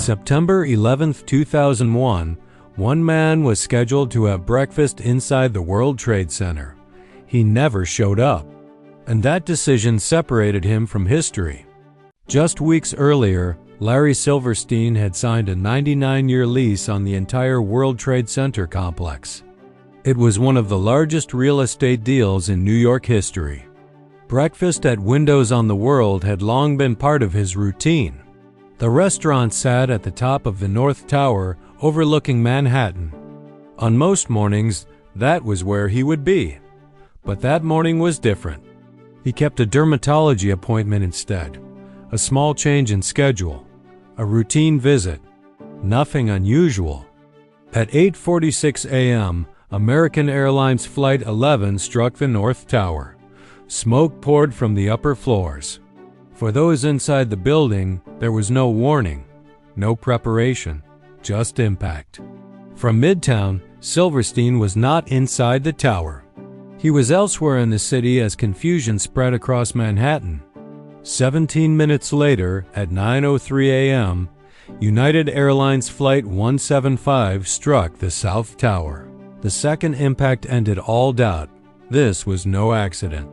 September 11, 2001, one man was scheduled to have breakfast inside the World Trade Center. He never showed up, and that decision separated him from history. Just weeks earlier, Larry Silverstein had signed a 99-year lease on the entire World Trade Center complex. It was one of the largest real estate deals in New York history. Breakfast at Windows on the World had long been part of his routine. The restaurant sat at the top of the North Tower, overlooking Manhattan. On most mornings, that was where he would be. But that morning was different. He kept a dermatology appointment instead, a small change in schedule, a routine visit, nothing unusual. At 8:46 a.m., American Airlines Flight 11 struck the North Tower. Smoke poured from the upper floors. For those inside the building, there was no warning, no preparation, just impact. From Midtown, Silverstein was not inside the tower. He was elsewhere in the city as confusion spread across Manhattan. 17 minutes later, at 9:03 a.m., United Airlines Flight 175 struck the South Tower. The second impact ended all doubt. This was no accident.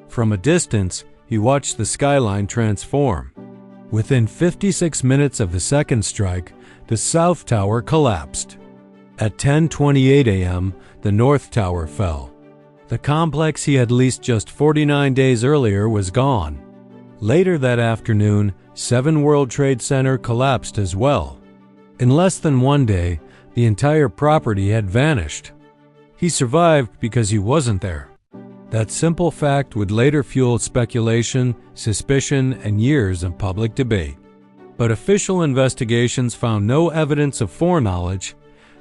From a distance, he watched the skyline transform. Within 56 minutes of the second strike, the South Tower collapsed. At 10:28 a.m., the North Tower fell. The complex he had leased just 49 days earlier was gone. Later that afternoon, 7 World Trade Center collapsed as well. In less than one day, the entire property had vanished. He survived because he wasn't there. That simple fact would later fuel speculation, suspicion, and years of public debate. But official investigations found no evidence of foreknowledge.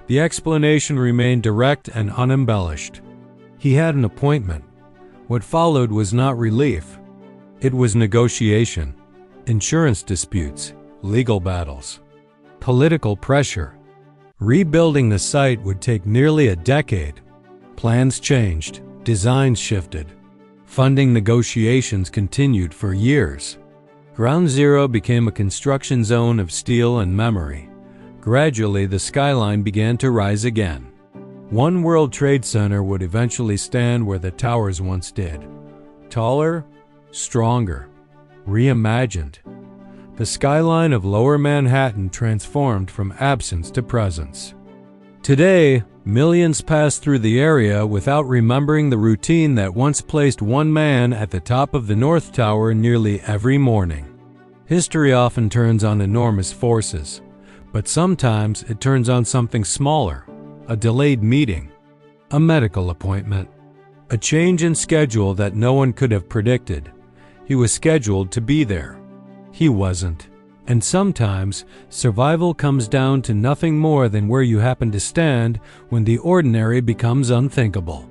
The explanation remained direct and unembellished. He had an appointment. What followed was not relief. It was negotiation, insurance disputes, legal battles, political pressure. Rebuilding the site would take nearly a decade. Plans changed, designs shifted. Funding negotiations continued for years. Ground Zero became a construction zone of steel and memory. Gradually, the skyline began to rise again. One World Trade Center would eventually stand where the towers once did. Taller, stronger, reimagined. The skyline of Lower Manhattan transformed from absence to presence. Today, millions pass through the area without remembering the routine that once placed one man at the top of the North Tower nearly every morning. History often turns on enormous forces, but sometimes it turns on something smaller, a delayed meeting, a medical appointment, a change in schedule that no one could have predicted. He was scheduled to be there. He wasn't. And sometimes, survival comes down to nothing more than where you happen to stand when the ordinary becomes unthinkable.